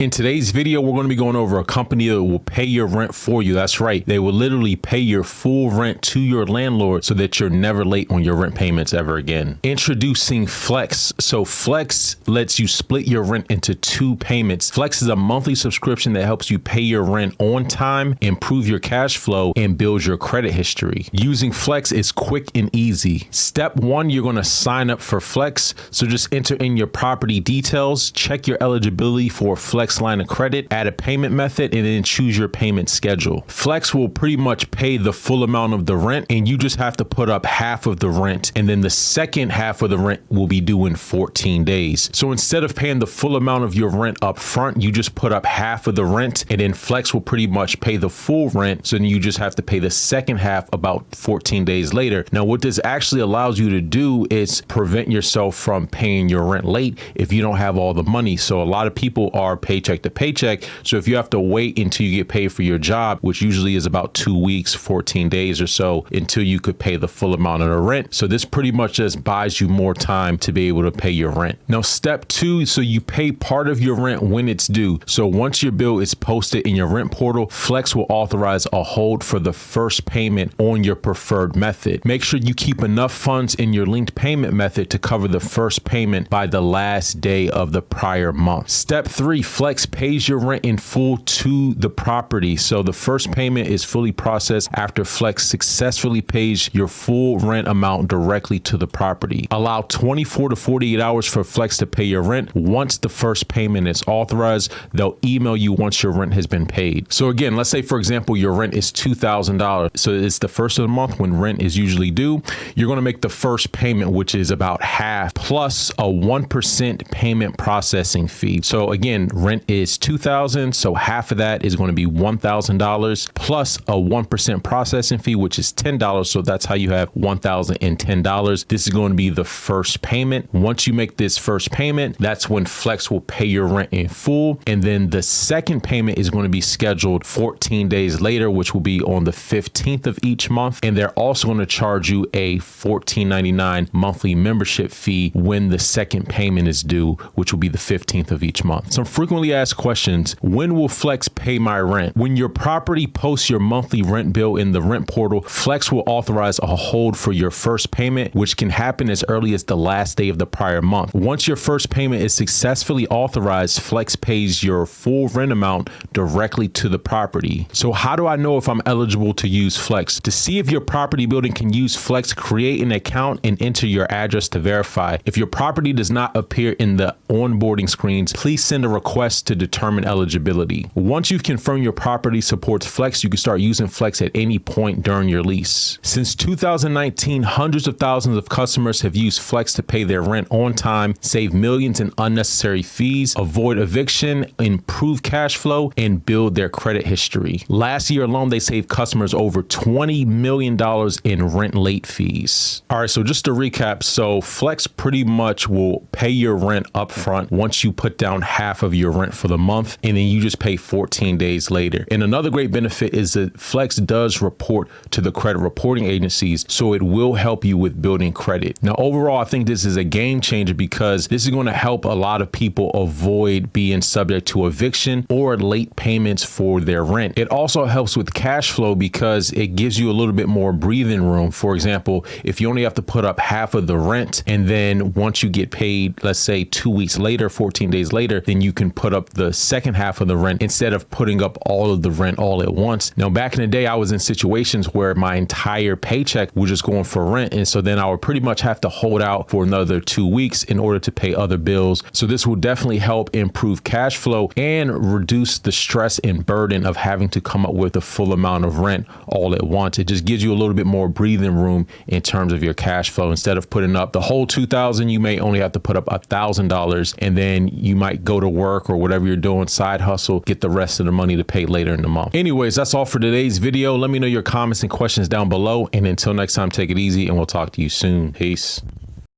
In today's video, we're going to be going over a company that will pay your rent for you. That's right. They will literally pay your full rent to your landlord so that you're never late on your rent payments ever again. Introducing Flex. So Flex lets you split your rent into 2 payments. Flex is a monthly subscription that helps you pay your rent on time, improve your cash flow, and build your credit history. Using Flex is quick and easy. Step 1, you're going to sign up for Flex. So just enter in your property details, check your eligibility for Flex line of credit, add a payment method, and then choose your payment schedule. Flex will pretty much pay the full amount of the rent, and you just have to put up half of the rent, and then the second half of the rent will be due in 14 days. So instead of paying the full amount of your rent up front, you just put up half of the rent, and then Flex will pretty much pay the full rent, so then you just have to pay the second half about 14 days later. Now, what this actually allows you to do is prevent yourself from paying your rent late if you don't have all the money. So a lot of people are paycheck to paycheck. So if you have to wait until you get paid for your job, which usually is about 2 weeks, 14 days or so, until you could pay the full amount of the rent. So this pretty much just buys you more time to be able to pay your rent. Now, step 2, so you pay part of your rent when it's due. So once your bill is posted in your rent portal, Flex will authorize a hold for the first payment on your preferred method. Make sure you keep enough funds in your linked payment method to cover the first payment by the last day of the prior month. Step 3, Flex pays your rent in full to the property. So the first payment is fully processed after Flex successfully pays your full rent amount directly to the property. Allow 24 to 48 hours for Flex to pay your rent. Once the first payment is authorized, they'll email you once your rent has been paid. So again, let's say, for example, your rent is $2,000. So it's the first of the month when rent is usually due. You're going to make the first payment, which is about half, plus a 1% payment processing fee. So again, rent is $2,000, so half of that is going to be $1,000 plus a 1% processing fee, which is $10. So that's how you have $1,010. This is going to be the first payment. Once you make this first payment, that's when Flex will pay your rent in full. And then the second payment is going to be scheduled 14 days later, which will be on the 15th of each month. And they're also going to charge you a $14.99 monthly membership fee when the second payment is due, which will be the 15th of each month. Some frequently asked questions: when will Flex pay my rent? When your property posts your monthly rent bill in the rent portal, Flex will authorize a hold for your first payment, which can happen as early as the last day of the prior month. Once your first payment is successfully authorized, Flex pays your full rent amount directly to the property. So how do I know if I'm eligible to use Flex? To see if your property building can use Flex, create an account and enter your address to verify. If your property does not appear in the onboarding screens, please send a request to determine eligibility. Once you've confirmed your property supports Flex, you can start using Flex at any point during your lease. Since 2019, hundreds of thousands of customers have used Flex to pay their rent on time, save millions in unnecessary fees, avoid eviction, improve cash flow, and build their credit history. Last year alone, they saved customers over $20 million in rent late fees. All right, so just to recap, so Flex pretty much will pay your rent up front once you put down half of your rent for the month, and then you just pay 14 days later. And another great benefit is that Flex does report to the credit reporting agencies, so it will help you with building credit. Now, overall, I think this is a game changer because this is going to help a lot of people avoid being subject to eviction or late payments for their rent. It also helps with cash flow because it gives you a little bit more breathing room. For example, if you only have to put up half of the rent, and then once you get paid, let's say 2 weeks later, 14 days later, then you can put up the second half of the rent instead of putting up all of the rent all at once. Now, back in the day, I was in situations where my entire paycheck was just going for rent. And so then I would pretty much have to hold out for another 2 weeks in order to pay other bills. So this will definitely help improve cash flow and reduce the stress and burden of having to come up with the full amount of rent all at once. It just gives you a little bit more breathing room in terms of your cash flow. Instead of putting up the whole $2,000, you may only have to put up $1,000, and then you might go to work or whatever you're doing, side hustle, get the rest of the money to pay later in the month. Anyways, that's all for today's video. Let me know your comments and questions down below. And until next time, take it easy and we'll talk to you soon. Peace.